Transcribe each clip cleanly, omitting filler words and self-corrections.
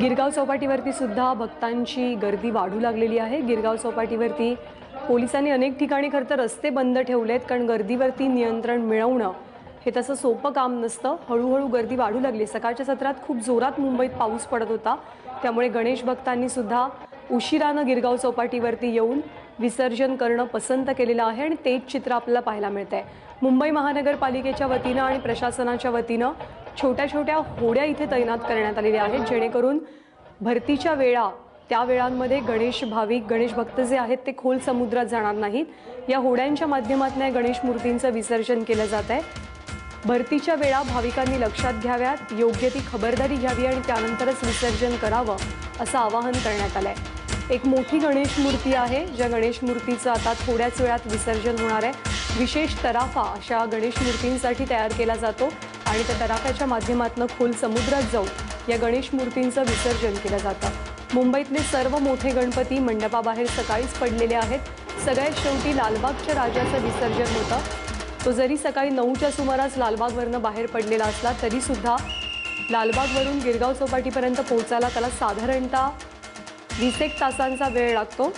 गिरगाव चौपाटीवरती सुद्धा भक्तांची गर्दी वाढू लागलेली आहे। गिरगाव चौपाटीवरती पोलिसांनी अनेक ठिकाणी खरं तर रस्ते बंद ठेवलेत, कारण गर्दीवरती नियंत्रण मिळवणं हे तसं सोपं काम नसतं। हळूहळू गर्दी वाढू लागली। सकाळच्या सत्रात खूप जोरात मुंबईत पाऊस पडत होता, त्यामुळे गणेश भक्तांनी सुद्धा उशिरानं गिरगाव चौपाटीवरती येऊन विसर्जन करणं पसंत केलेलं आहे आणि तेच चित्र आपल्याला पाहायला मिळतंय। मुंबई महानगरपालिकेच्या वतीनं आणि प्रशासनाच्या वतीनं छोट्या छोट्या होड्या इथे तैनात करण्यात आलेल्या आहेत, जेणेकरून भरतीच्या वेळा त्या वेळांमध्ये गणेश भाविक गणेश भक्त जे आहेत ते खोल समुद्रात जाणार नाहीत। या होड्यांच्या माध्यमातून गणेश मूर्तींचं विसर्जन केलं जात आहे। भरतीच्या वेळा भाविकांनी लक्षात घ्याव्यात, योग्य ती खबरदारी घ्यावी आणि त्यानंतरच विसर्जन करावं असं आवाहन करण्यात आलंय। एक मोठी गणेश मूर्ती आहे, ज्या गणेश मूर्तीचं आता थोड्याच वेळात विसर्जन होणार आहे। विशेष तराफा अशा गणेश मूर्तींसाठी तयार केला जातो आणि त्या तराफ्याच्या माध्यमातून खोल समुद्रात जाऊन या गणेश मूर्तींचं विसर्जन केलं जातं। मुंबईतले सर्व मोठे गणपती मंडपाबाहेर सकाळीच पडलेले आहेत। सगळ्यात शेवटी लालबागच्या राजाचं विसर्जन होतं। तो जरी सकाळी 9च्या सुमारास लालबागवरनं बाहेर पडलेला असला तरी सुद्धा लालबागवरून गिरगाव चौपाटीपर्यंत पोहोचायला त्याला साधारणतः 20 तासांचा वेळ लागतो।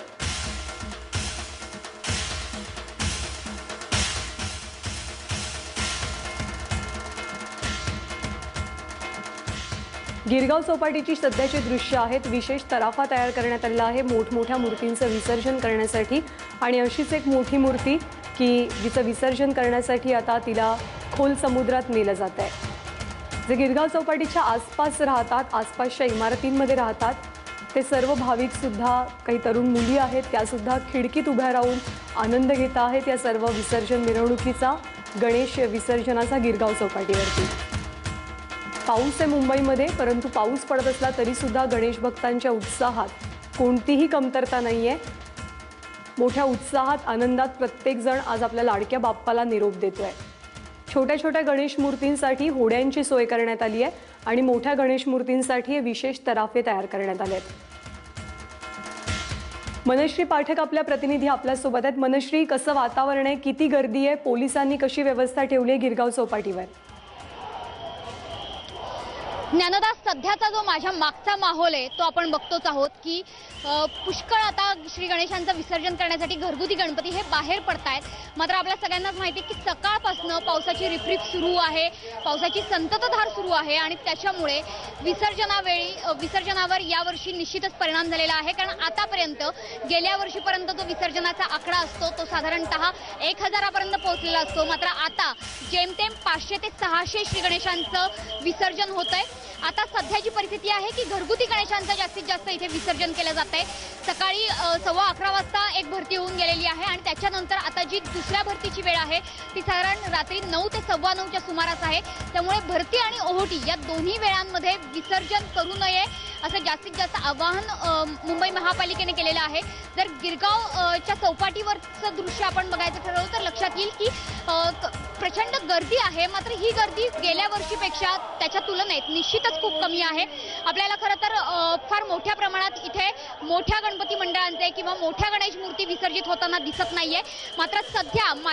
गिरगाव चौपाटीची सध्याची दृश्य आहेत। विशेष तराफा तयार करण्यात आलेला आहे मोठमोठ्या मूर्तींचं विसर्जन करण्यासाठी, आणि अशीच एक मोठी मूर्ती की जिचं विसर्जन करण्यासाठी आता तिला खोल समुद्रात नेलं जात आहे। जे गिरगाव चौपाटीच्या आसपास राहतात, आसपासच्या इमारतींमध्ये राहतात, ते सर्व भाविक सुद्धा काही तरुण मुली आहेत, त्या सुद्धा खिडकीत उभ्या राहून आनंद घेत आहेत या सर्व विसर्जन मिरवणुकीचा, गणेश विसर्जनाचा गिरगाव चौपाटीवरती। पाऊस आहे मुंबईमध्ये, परंतु पाऊस पडत असला तरी सुद्धा गणेश भक्तांच्या उत्साहात कोणतीही कमतरता नाहीये। मोठ्या उत्साहात आनंदात प्रत्येक जण आज आपल्या लाडक्या बाप्पाला निरोप देतोय। छोट्या छोट्या गणेश मूर्तींसाठी होड्यांची सोय करण्यात आली आहे आणि मोठ्या गणेश मूर्तींसाठी विशेष तराफे तयार करण्यात आले आहेत। मनश्री पाठक आपल्या प्रतिनिधी आपल्यासोबत आहेत। मनश्री, कसं वातावरण आहे, किती गर्दी आहे, पोलिसांनी कशी व्यवस्था ठेवली आहे गिरगाव चौपाटीवर? ज्ञानदास, सध्याचा जो माझ्या मागचा माहोल आहे तो आपण बघतोच आहोत की पुष्कळ आता श्री गणेशांचं विसर्जन करण्यासाठी घरगुती गणपती हे बाहेर पडतायत। मात्र आपल्या सगळ्यांनाच माहिती आहे की सकाळपासून पावसाची रिपरिप सुरू आहे, पावसाची संततधार सुरू आहे आणि त्याच्यामुळे विसर्जनावर यावर्षी निश्चितच परिणाम झालेला आहे। कारण आतापर्यंत गेल्या वर्षीपर्यंत जो विसर्जनाचा आकडा असतो तो साधारणतः 1000 पर्यंत पोहोचलेला असतो, मात्र आता जेमतेम 500 ते 600 श्री गणेशांचं विसर्जन होत आहे। आता सध्याची परिस्थिती आहे की घरगुती गणेशांचं जास्तीत जास्त इथे विसर्जन केलं जात आहे। सकाळी 11:15 वाजता एक भरती होऊन गेलेली आहे आणि त्याच्यानंतर आता जी दुसऱ्या भरतीची वेळ आहे ती साधारण रात्री 9 ते 9:15च्या सुमारास आहे। त्यामुळे भरती आणि ओहोटी या दोन्ही वेळांमध्ये विसर्जन करू नये असं जास्तीत जास्त आवाहन मुंबई महापालिकेने केलेलं आहे। जर गिरगावच्या चौपाटीवरचं दृश्य आपण बघायचं ठरवलं तर लक्षात येईल की प्रचंड गर्दी आहे, मात्र ही गर्दी गेल्या वर्षीपेक्षा त्याच्या तुलनेत निश्चितच खूप कमी आहे। आपल्याला खरं तर फार मोठ्या प्रमाणात इथे मोठ्या गणपती मंडळांचे किंवा मोठ्या गणेश मूर्ती विसर्जित होताना दिसत नाहीये। मात्र सध्या